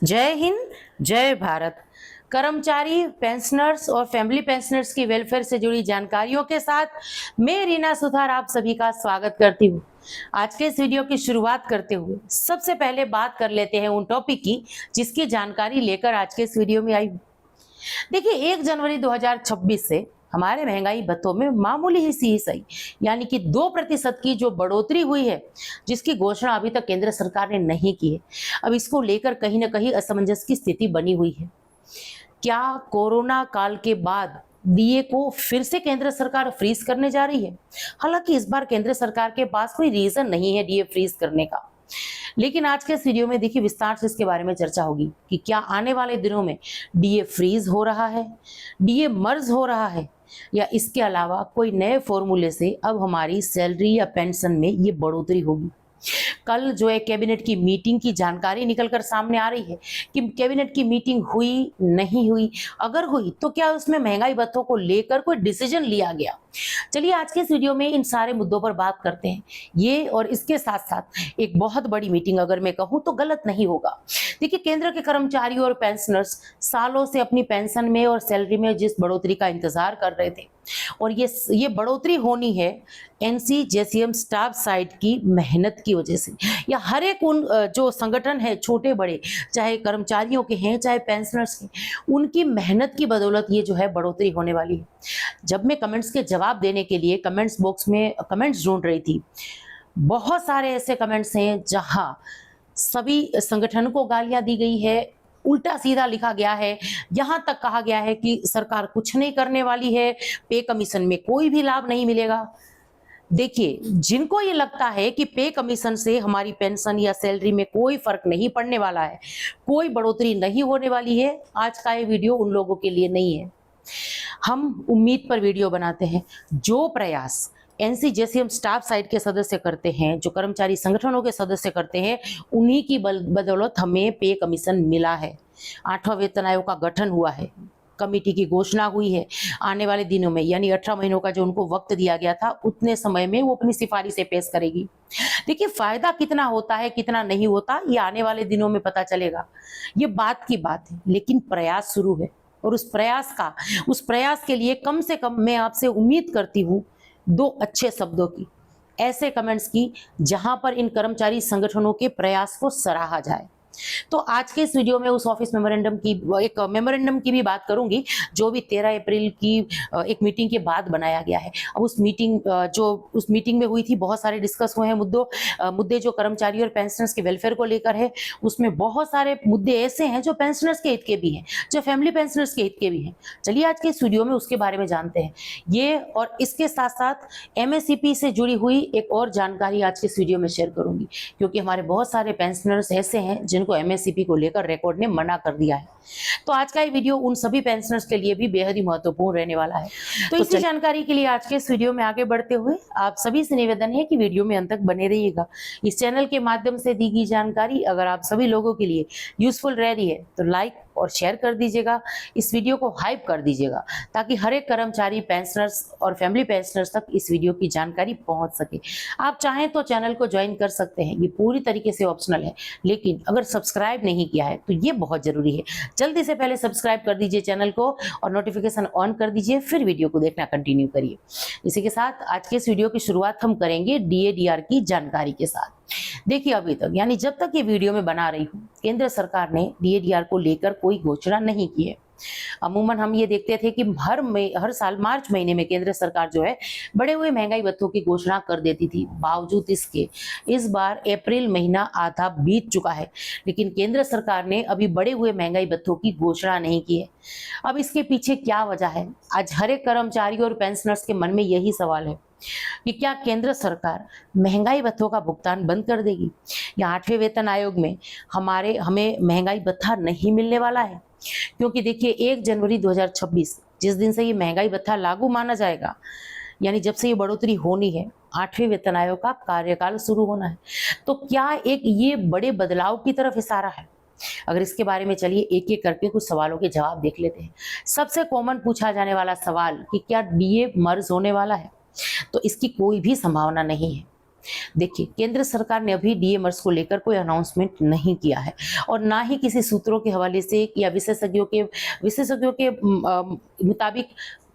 जय हिंद, जय भारत। कर्मचारी, पेंशनर्स और फैमिली पेंशनर्स की वेलफेयर से जुड़ी जानकारियों के साथ मैं रीना सुथार आप सभी का स्वागत करती हूँ। आज के इस वीडियो की शुरुआत करते हुए सबसे पहले बात कर लेते हैं उन टॉपिक की जिसकी जानकारी लेकर आज के इस वीडियो में आई हूँ। देखिए, 1 जनवरी 2026 से हमारे महंगाई भत्तों में मामूली ही सही यानी कि 2% की जो बढ़ोतरी हुई है, जिसकी घोषणा अभी तक केंद्र सरकार ने नहीं की है। अब इसको लेकर कहीं ना कहीं असमंजस की स्थिति बनी हुई है। क्या कोरोना काल के बाद डीए को फिर से केंद्र सरकार फ्रीज करने जा रही है? हालांकि इस बार केंद्र सरकार के पास कोई रीजन नहीं है डीए फ्रीज करने का, लेकिन आज के इस वीडियो में देखिए विस्तार से इसके बारे में चर्चा होगी कि क्या आने वाले दिनों में डीए फ्रीज हो रहा है, डीए मर्ज हो रहा है, या इसके अलावा कोई नए फॉर्मूले से अब हमारी सैलरी या पेंशन में ये बढ़ोतरी होगी। कल जो है कैबिनेट की मीटिंग की जानकारी निकलकर सामने आ रही है कि कैबिनेट की मीटिंग हुई नहीं हुई, अगर हुई तो क्या उसमें महंगाई भत्तों को लेकर कोई डिसीजन लिया गया। चलिए आज के इस वीडियो में इन सारे मुद्दों पर बात करते हैं। ये और इसके साथ साथ एक बहुत बड़ी मीटिंग अगर मैं कहूं तो गलत नहीं होगा। देखिए, केंद्र के कर्मचारी और पेंशनर्स सालों से अपनी पेंशन में और सैलरी में जिस बढ़ोतरी का इंतजार कर रहे थे, और ये बढ़ोतरी होनी है एनसीजेसीएम स्टाफ साइड की मेहनत की वजह से, या हर एक उन जो संगठन है छोटे बड़े, चाहे कर्मचारियों के हैं चाहे पेंशनर्स के, उनकी मेहनत की बदौलत ये जो है बढ़ोतरी होने वाली है। जब मैं कमेंट्स के जवाब देने के लिए कमेंट्स बॉक्स में कमेंट्स ढूंढ रही थी, बहुत सारे ऐसे कमेंट्स हैं जहां सभी संगठन को गालियां दी गई है, उल्टा सीधा लिखा गया है, यहां तक कहा गया है कि सरकार कुछ नहीं करने वाली है, पे कमीशन में कोई भी लाभ नहीं मिलेगा। देखिए, जिनको ये लगता है कि पे कमीशन से हमारी पेंशन या सैलरी में कोई फर्क नहीं पड़ने वाला है, कोई बढ़ोतरी नहीं होने वाली है, आज का ये वीडियो उन लोगों के लिए नहीं है। हम उम्मीद पर वीडियो बनाते हैं। जो प्रयास एनसीजेसीएम स्टाफ साइड के सदस्य करते हैं, जो कर्मचारी संगठनों के सदस्य करते हैं, उन्हीं की बदौलत हमें पे कमीशन मिला है। 8वां वेतन आयोग का गठन हुआ है, कमेटी की घोषणा हुई है। आने वाले दिनों में यानी 18 महीनों का जो उनको वक्त दिया गया था, उतने समय में वो अपनी सिफारिशें पेश करेगी। देखिए, फायदा कितना होता है कितना नहीं होता ये आने वाले दिनों में पता चलेगा, ये बात की बात है, लेकिन प्रयास शुरू है। और उस प्रयास के लिए कम से कम मैं आपसे उम्मीद करती हूँ 2 अच्छे शब्दों की, ऐसे कमेंट्स की जहां पर इन कर्मचारी संगठनों के प्रयास को सराहा जाए। तो आज के इस वीडियो में उस ऑफिस मेमोरेंडम की एक मेमोरेंडम की भी बात करूंगी जो भी 13 अप्रैल की एक मीटिंग के बाद बनाया गया है। अब उस मीटिंग में हुई थी, बहुत सारे डिस्कस हुए हैं मुद्दे जो कर्मचारी और पेंशनर्स के वेलफेयर को लेकर है। उसमें बहुत सारे मुद्दे ऐसे हैं जो पेंशनर्स के हित के भी हैं, जो फैमिली पेंशनर्स के हित के भी हैं। चलिए आज के इस वीडियो में उसके बारे में जानते हैं। ये और इसके साथ साथ एमएससीपी से जुड़ी हुई एक और जानकारी आज के इस वीडियो में शेयर करूंगी, क्योंकि हमारे बहुत सारे पेंशनर्स ऐसे हैं जिनको एमएससीपी को लेकर रिकॉर्ड ने मना कर दिया है। तो आज का ये वीडियो उन सभी पेंशनर्स के लिए भी बेहद ही महत्वपूर्ण रहने वाला है। तो इसी जानकारी के लिए आज के इस वीडियो में आगे बढ़ते हुए आप सभी से निवेदन है कि वीडियो में अंत तक बने रहिएगा। इस चैनल के माध्यम से दी गई जानकारी अगर आप सभी लोगों के लिए यूजफुल रह रही है तो लाइक और शेयर कर दीजिएगा, इस वीडियो को हाइप कर दीजिएगा, ताकि हर एक कर्मचारी, पेंशनर्स और फैमिली पेंशनर्स तक इस वीडियो की जानकारी पहुंच सके। आप चाहें तो चैनल को ज्वाइन कर सकते हैं, ये पूरी तरीके से ऑप्शनल है, लेकिन अगर सब्सक्राइब नहीं किया है तो ये बहुत जरूरी है। जल्दी से पहले सब्सक्राइब कर दीजिए चैनल को और नोटिफिकेशन ऑन कर दीजिए, फिर वीडियो को देखना कंटिन्यू करिए। इसी के साथ आज के इस वीडियो की शुरुआत हम करेंगे डीएडीआर की जानकारी के साथ। देखिए, अभी तक यानी जब तक ये वीडियो में बना रही हूँ, केंद्र सरकार ने डीएडीआर को लेकर कोई घोषणा नहीं की है। अमूमन हम ये देखते थे कि हर साल मार्च महीने में केंद्र सरकार जो है बढ़े हुए महंगाई भत्तों की घोषणा कर देती थी। बावजूद इसके इस बार अप्रैल महीना आधा बीत चुका है, लेकिन केंद्र सरकार ने अभी बढ़े हुए महंगाई भत्तों की घोषणा नहीं की है। अब इसके पीछे क्या वजह है? आज हर एक कर्मचारी और पेंशनर्स के मन में यही सवाल है कि क्या केंद्र सरकार महंगाई भत्तों का भुगतान बंद कर देगी, या 8वें वेतन आयोग में हमें महंगाई भत्ता नहीं मिलने वाला है। क्योंकि देखिए, 1 जनवरी 2026 जिस दिन से ये महंगाई भत्ता लागू माना जाएगा, यानी जब से ये बढ़ोतरी होनी है, 8वें वेतन आयोग का कार्यकाल शुरू होना है। तो क्या एक ये बड़े बदलाव की तरफ इशारा है? अगर इसके बारे में चलिए एक एक करके कुछ सवालों के जवाब देख लेते हैं। सबसे कॉमन पूछा जाने वाला सवाल कि क्या डीए मर्ज होने वाला है? तो इसकी कोई भी संभावना नहीं है। देखिए, केंद्र सरकार ने अभी डीएमर्स को लेकर कोई अनाउंसमेंट नहीं किया है और ना ही किसी सूत्रों के हवाले से या विशेषज्ञों के मुताबिक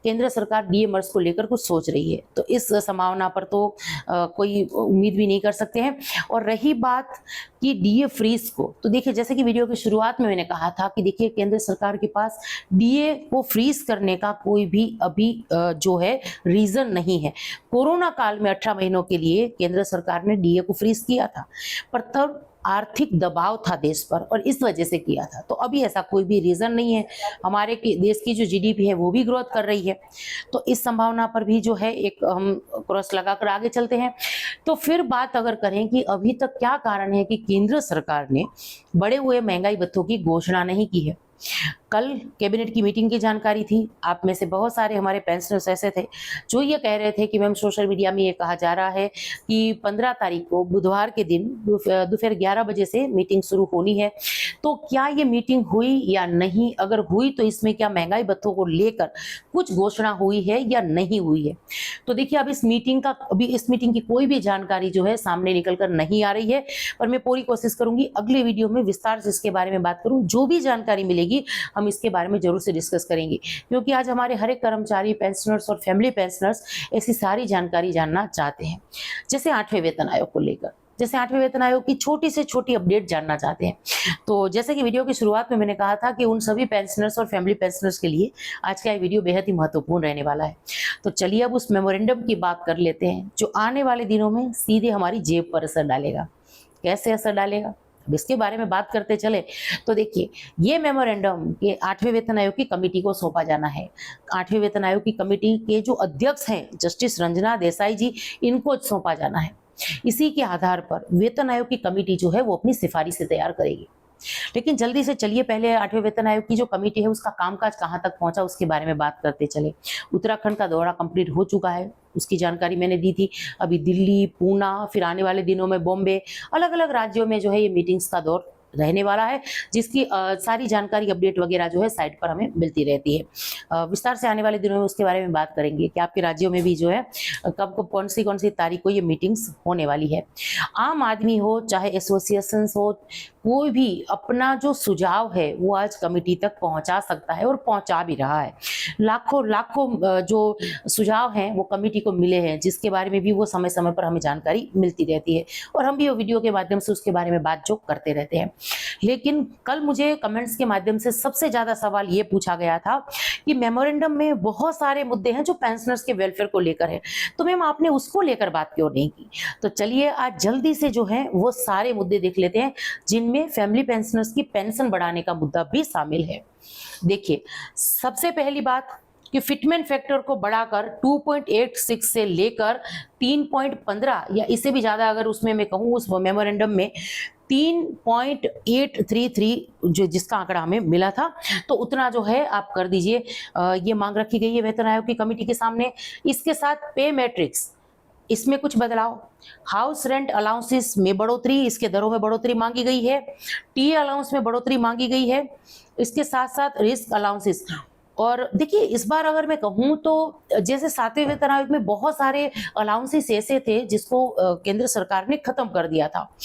केंद्र सरकार डीएमर्स को लेकर कुछ सोच रही है। तो इस संभावना पर तो कोई उम्मीद भी नहीं कर सकते हैं। और रही बात कि डीए फ्रीज को, तो देखिए, जैसे कि वीडियो की शुरुआत में मैंने कहा था कि देखिए, केंद्र सरकार के पास डीए को फ्रीज करने का कोई भी अभी जो है रीजन नहीं है। कोरोना काल में 18 महीनों के लिए केंद्र सरकार ने डीए को फ्रीज किया था, पर तब आर्थिक दबाव था देश पर और इस वजह से किया था। तो अभी ऐसा कोई भी रीजन नहीं है। हमारे देश की जो जीडीपी है वो भी ग्रोथ कर रही है। तो इस संभावना पर भी जो है एक हम क्रॉस लगाकर आगे चलते हैं। तो फिर बात अगर करें कि अभी तक क्या कारण है कि केंद्र सरकार ने बढ़े हुए महंगाई भत्तों की घोषणा नहीं की है। कल कैबिनेट की मीटिंग की जानकारी थी। आप में से बहुत सारे हमारे पेंशनर्स ऐसे थे जो ये कह रहे थे कि मैम, सोशल मीडिया में ये कहा जा रहा है कि 15 तारीख को बुधवार के दिन दोपहर 11 बजे से मीटिंग शुरू होनी है। तो क्या ये मीटिंग हुई या नहीं? अगर हुई तो इसमें क्या महंगाई भत्तों को लेकर कुछ घोषणा हुई है या नहीं हुई है? तो देखिए, अब इस मीटिंग की कोई भी जानकारी जो है सामने निकल कर नहीं आ रही है। पर मैं पूरी कोशिश करूंगी अगले वीडियो में विस्तार से इसके बारे में बात करूं। जो भी जानकारी मिलेगी हम इसके बारे में जरूर से डिस्कस करेंगे, क्योंकि आज हमारे हर एक कर्मचारी, पेंशनर्स और फैमिली पेंशनर्स ऐसी सारी जानकारी जानना चाहते हैं। जैसे 8वें वेतन आयोग को लेकर, जैसे 8वें वेतन आयोग की छोटी से छोटी अपडेट जानना चाहते हैं। तो जैसे कि वीडियो की शुरुआत में मैंने कहा था कि उन सभी पेंशनर्स और फैमिली पेंशनर्स के लिए आज का ये वीडियो बेहद ही महत्वपूर्ण रहने वाला है। तो चलिए अब उस मेमोरेंडम की बात कर लेते हैं जो आने वाले दिनों में सीधे हमारी जेब पर असर डालेगा। कैसे असर डालेगा, अब इसके बारे में बात करते चले तो देखिए, ये मेमोरेंडम ये 8वें वेतन आयोग की कमेटी को सौंपा जाना है। 8वें वेतन आयोग की कमेटी के जो अध्यक्ष हैं जस्टिस रंजना देसाई जी, इनको सौंपा जाना है। इसी के आधार पर वेतन आयोग की कमेटी जो है वो अपनी सिफारिशें तैयार करेगी। लेकिन जल्दी से चलिए पहले 8वें वेतन आयोग की जो कमेटी है उसका कामकाज कहां तक पहुंचा उसके बारे में बात करते चले। उत्तराखंड का दौरा कंप्लीट हो चुका है, उसकी जानकारी मैंने दी थी। अभी दिल्ली, पूना, फिर आने वाले दिनों में बॉम्बे, अलग अलग राज्यों में जो है ये मीटिंग्स का दौर रहने वाला है, जिसकी सारी जानकारी, अपडेट वगैरह जो है साइट पर हमें मिलती रहती है। विस्तार से आने वाले दिनों में उसके बारे में बात करेंगे कि आपके राज्यों में भी जो है कब कब कौन सी तारीख को ये मीटिंग्स होने वाली है। आम आदमी हो चाहे एसोसिएशन हो, कोई भी अपना जो सुझाव है वो आज कमेटी तक पहुंचा सकता है और पहुंचा भी रहा है। लाखों जो सुझाव हैं वो कमेटी को मिले हैं, जिसके बारे में भी वो समय समय पर हमें जानकारी मिलती रहती है और हम भी वो वीडियो के माध्यम से उसके बारे में बात जो करते रहते हैं। लेकिन कल मुझे कमेंट्स के माध्यम से सबसे ज्यादा सवाल ये पूछा गया था कि मेमोरेंडम में बहुत सारे मुद्दे हैं जो पेंशनर्स के वेलफेयर को लेकर है, तो मैम आपने उसको लेकर बात क्यों नहीं की? तो चलिए आज जल्दी से जो है वो सारे मुद्दे देख लेते हैं जिनमें फैमिली पेंशनर्स की पेंशन बढ़ाने का मुद्दा भी शामिल है। देखिए, सबसे पहली बात कि फिटमेंट फैक्टर को बढ़ाकर 2.86 से लेकर 3.15 या इससे भी ज्यादा अगर उसमें मैं कहूँ उस मेमोरेंडम में 3.833 जो जिसका आंकड़ा हमें मिला था, तो उतना जो है आप कर दीजिए। ये मांग रखी गई है वेतन आयोग की कमेटी के सामने। इसके साथ पे मैट्रिक्स, इसमें कुछ बदलाव, हाउस रेंट अलाउंसेस में बढ़ोतरी, इसके दरों में बढ़ोतरी मांगी गई है, टी अलाउंस में बढ़ोतरी मांगी गई है, इसके साथ साथ रिस्क अलाउंसेस। और देखिए, इस बार अगर मैं कहूँ तो जैसे 7वें वेतन आयोग में बहुत सारे अलाउंसेस ऐसे थे जिसको केंद्र सरकार ने खत्म कर दिया था,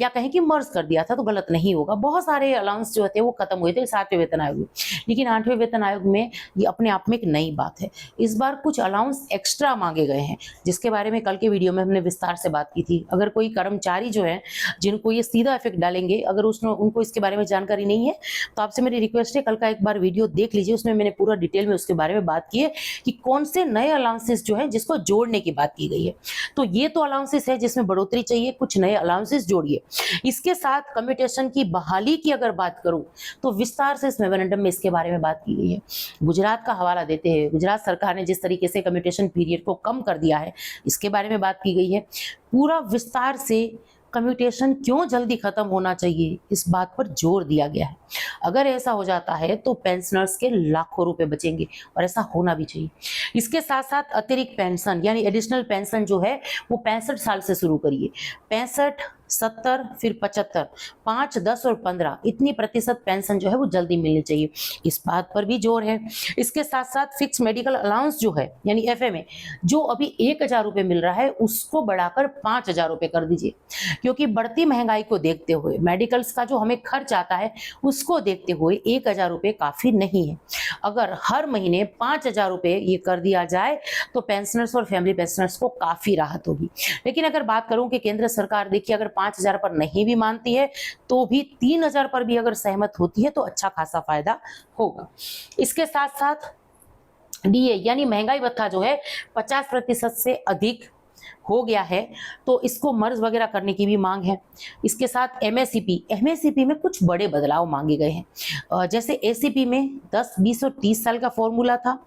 या कहें कि मर्ज कर दिया था तो गलत नहीं होगा। बहुत सारे अलाउंस जो थे वो खत्म हुए थे 7वें वेतन आयोग में, लेकिन 8वें वेतन आयोग में ये अपने आप में एक नई बात है। इस बार कुछ अलाउंस एक्स्ट्रा मांगे गए हैं, जिसके बारे में कल के वीडियो में हमने विस्तार से बात की थी। अगर कोई कर्मचारी जो है जिनको ये सीधा इफेक्ट डालेंगे, अगर उनको इसके बारे में जानकारी नहीं है तो आपसे मेरी रिक्वेस्ट है कल का एक बार वीडियो देख लीजिए। उसमें मैंने पूरा डिटेल में उसके बारे में बात की है कि कौन से नए अलाउंसेस जो है जिसको जोड़ने की बात की गई है। तो ये तो अलाउंसेस है जिसमें बढ़ोतरी चाहिए, कुछ नए अलाउंसेस जोड़िए। इसके साथ कम्यूटेशन की बहाली की अगर बात करूं तो विस्तार से इस मेमोरेंडम में इसके बारे में बात की गई है। गुजरात का हवाला देते हैं, गुजरात सरकार ने जिस तरीके से कम्यूटेशन पीरियड को कम कर दिया है, इसके बारे में बात की गई है। पूरा विस्तार से कम्यूटेशन क्यों जल्दी खत्म होना चाहिए इस बात पर जोर दिया गया है। अगर ऐसा हो जाता है तो पेंशनर्स के लाखों रुपए बचेंगे और ऐसा होना भी चाहिए। इसके साथ साथ अतिरिक्त पेंशन यानी एडिशनल पेंशन जो है वो 65 साल से शुरू करिए। 65 70, फिर 75, 5, 10 और 15 इतनी प्रतिशत पेंशन जो है वो जल्दी मिलनी चाहिए, इस बात पर भी जोर है। इसके साथ साथ फिक्स मेडिकल अलाउंस जो है यानी एफएमए, जो अभी 1000 रुपये मिल रहा है उसको बढ़ाकर 5000 रुपये कर दीजिए, क्योंकि बढ़ती महंगाई को देखते हुए मेडिकल्स का जो हमें खर्च आता है उसको देखते हुए 1000 रुपये काफी नहीं है। अगर हर महीने 5000 रुपये ये कर दिया जाए तो पेंशनर्स और फैमिली पेंशनर्स को काफी राहत होगी। लेकिन अगर बात करूं कि केंद्र सरकार देखिए अगर 5000 पर नहीं भी मानती है तो भी 3000 पर भी अगर सहमत होती है तो अच्छा खासा फायदा होगा। इसके साथ साथ डीए यानी महंगाई भत्ता जो है 50% से अधिक हो गया है तो इसको मर्ज वगैरह करने की भी मांग है। इसके साथ एमएससीपी में कुछ बड़े बदलाव मांगे गए हैं। जैसे एसीपी में 10, 20 और 30 साल का फॉर्मूला था,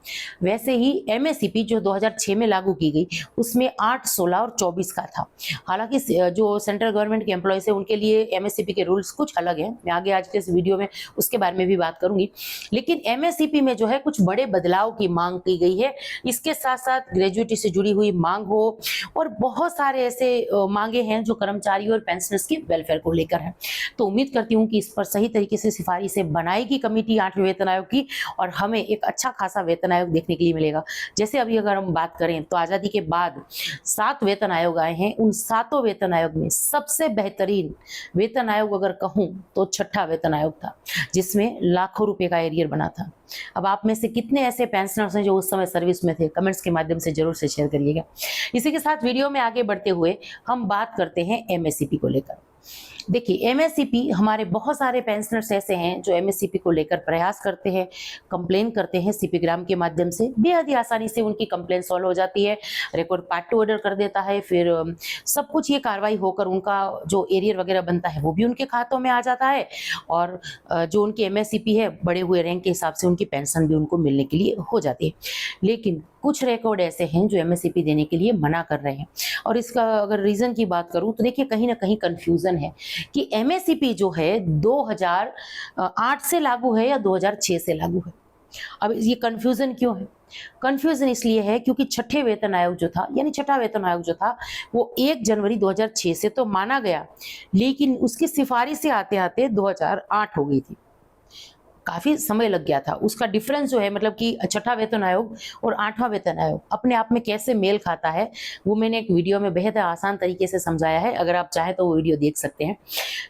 वैसे ही एमएससीपी जो 2006 में लागू की गई उसमें 8, 16 और 24 का था। हालांकि जो सेंट्रल गवर्नमेंट के एम्प्लॉयज है उनके लिए एमएससीपी के रूल्स कुछ अलग हैं, मैं आगे आज के इस वीडियो में उसके बारे में भी बात करूंगी। लेकिन एमएससीपी में जो है कुछ बड़े बदलाव की मांग की गई है। इसके साथ साथ ग्रेजुएटी से जुड़ी हुई मांग हो और बहुत सारे ऐसे मांगे हैं जो कर्मचारी और पेंशनर्स के वेलफेयर को लेकर है। तो उम्मीद करती हूं कि इस पर सही तरीके से सिफारिशें बनाएगी कमेटी 8वें वेतन आयोग की और हमें एक अच्छा खासा वेतन आयोग देखने के लिए मिलेगा। जैसे अभी अगर हम बात करें तो आजादी के बाद 7 वेतन आयोग आए हैं, उन 7 वेतन आयोग में सबसे बेहतरीन वेतन आयोग अगर कहूं तो 6ठा वेतन आयोग था, जिसमें लाखों रुपए का एरियर बना था। अब आप में से कितने ऐसे पेंशनर्स हैं जो उस समय सर्विस में थे, कमेंट्स के माध्यम से जरूर से शेयर करिएगा। इसी के साथ वीडियो में आगे बढ़ते हुए हम बात करते हैं एमएससीपी को लेकर। देखिए एमएससीपी, हमारे बहुत सारे पेंशनर्स ऐसे हैं जो एमएससीपी को लेकर प्रयास करते हैं, कंप्लेन करते हैं सीपीग्राम के माध्यम से, बेहद ही आसानी से उनकी कंप्लेन सॉल्व हो जाती है, रिकॉर्ड पार्ट टू ऑर्डर कर देता है, फिर सब कुछ ये कार्रवाई होकर उनका जो एरियर वगैरह बनता है वो भी उनके खातों में आ जाता है और जो उनकी एमएससीपी है बढ़े हुए रैंक के हिसाब से उनकी पेंशन भी उनको मिलने के लिए हो जाती है। लेकिन कुछ रिकॉर्ड ऐसे हैं जो एमएससीपी देने के लिए मना कर रहे हैं और इसका अगर रीजन की बात करूं तो देखिए कहीं ना कहीं कंफ्यूजन है कि एमएससीपी जो है 2008 से लागू है या 2006 से लागू है। अब ये कंफ्यूजन क्यों है? कंफ्यूजन इसलिए है क्योंकि छठे वेतन आयोग जो था यानी छठा वेतन आयोग जो था वो 1 जनवरी 2006 से तो माना गया, लेकिन उसकी सिफारिश से आते आते 2008 हो गई थी, काफी समय लग गया था। उसका डिफरेंस जो है मतलब कि छठा वेतन आयोग और 8वां वेतन आयोग अपने आप में कैसे मेल खाता है वो मैंने एक वीडियो में बेहद आसान तरीके से समझाया है, अगर आप चाहें तो वो वीडियो देख सकते हैं।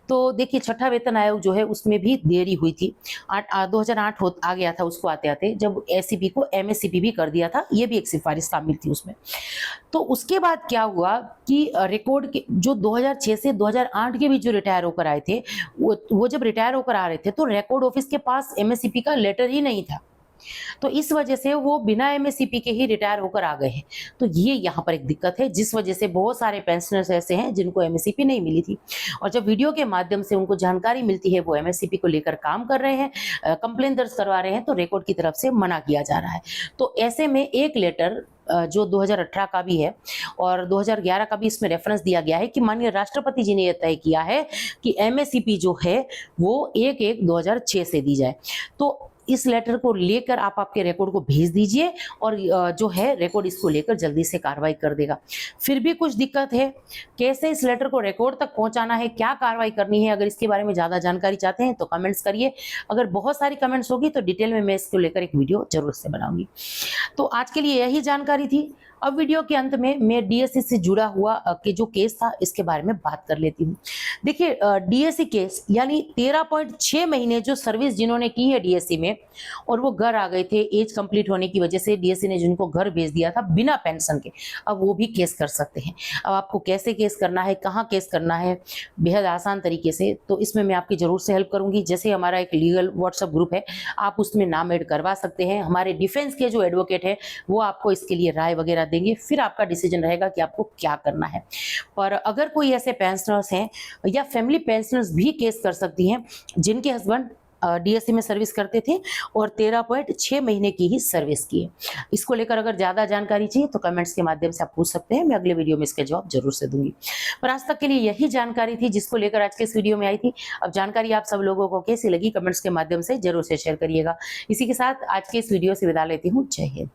तो देखिए छठा वेतन आयोग जो है उसमें भी देरी हुई थी, 2008 आ गया था उसको आते आते, जब एसीपी को एमएससीपी भी कर दिया था, ये भी एक सिफारिश शामिल थी उसमें। तो उसके बाद क्या हुआ कि रिकॉर्ड के जो 2006 से 2008 के बीच जो रिटायर होकर आए थे वो जब रिटायर होकर आ रहे थे तो रिकॉर्ड ऑफिस के पास एमएससीपी का लेटर ही नहीं था, तो इस वजह से वो बिना एमएससीपी के ही रिटायर होकर आ गए हैं। तो ये यहाँ पर एक दिक्कत है जिस वजह से बहुत सारे पेंशनर्स ऐसे हैं जिनको एमएससीपी नहीं मिली थी और जब वीडियो के माध्यम से उनको जानकारी मिलती है वो एमएससीपी को लेकर काम कर रहे हैं, कंप्लेन दर्ज करवा रहे हैं, तो रिकॉर्ड की तरफ से मना किया जा रहा है। तो ऐसे में एक लेटर जो 2018 का भी है और 2011 का भी इसमें रेफरेंस दिया गया है कि माननीय राष्ट्रपति जी ने यह तय किया है कि एमएससीपी जो है वो 1/1/2006 से दी जाए। तो इस लेटर को लेकर आप आपके रिकॉर्ड को भेज दीजिए और जो है रिकॉर्ड इसको लेकर जल्दी से कार्रवाई कर देगा। फिर भी कुछ दिक्कत है, कैसे इस लेटर को रिकॉर्ड तक पहुंचाना है, क्या कार्रवाई करनी है, अगर इसके बारे में ज्यादा जानकारी चाहते हैं तो कमेंट्स करिए। अगर बहुत सारी कमेंट्स होगी तो डिटेल में मैं इसको लेकर एक वीडियो जरूर से बनाऊंगी। तो आज के लिए यही जानकारी थी। अब वीडियो के अंत में मैं डीएससी से जुड़ा हुआ के जो केस था इसके बारे में बात कर लेती हूँ। देखिए डीएससी केस यानी 13.6 महीने जो सर्विस जिन्होंने की है डीएससी में और वो घर आ गए थे एज कंप्लीट होने की वजह से, डीएससी ने जिनको घर भेज दिया था बिना पेंशन के, अब वो भी केस कर सकते हैं। अब आपको कैसे केस करना है, कहाँ केस करना है, बेहद आसान तरीके से, तो इसमें मैं आपकी जरूर से हेल्प करूंगी। जैसे हमारा एक लीगल व्हाट्सएप ग्रुप है, आप उसमें नाम ऐड करवा सकते हैं। हमारे डिफेंस के जो एडवोकेट है वो आपको इसके लिए राय वगैरह देंगे, फिर आपका डिसीजन रहेगा कि आपको क्या करना है। पर अगर कोई ऐसे पेंशनर्स हैं या फैमिली पेंशनर्स भी केस कर सकती हैं जिनके हस्बैंड डीएससी में सर्विस करते थे और 13.6 महीने की ही सर्विस की है, इसको लेकर अगर ज्यादा जानकारी चाहिए तो कमेंट्स के माध्यम से आप पूछ सकते हैं, मैं अगले वीडियो में इसके जवाब जरूर से दूंगी। पर आज तक के लिए यही जानकारी थी जिसको लेकर आज के इस वीडियो में आई थी। अब जानकारी आप सब लोगों को कैसी लगी कमेंट्स के माध्यम से जरूर से शेयर करिएगा। इसी के साथ आज के इस वीडियो से विदा लेती हूँ। जय हिंद।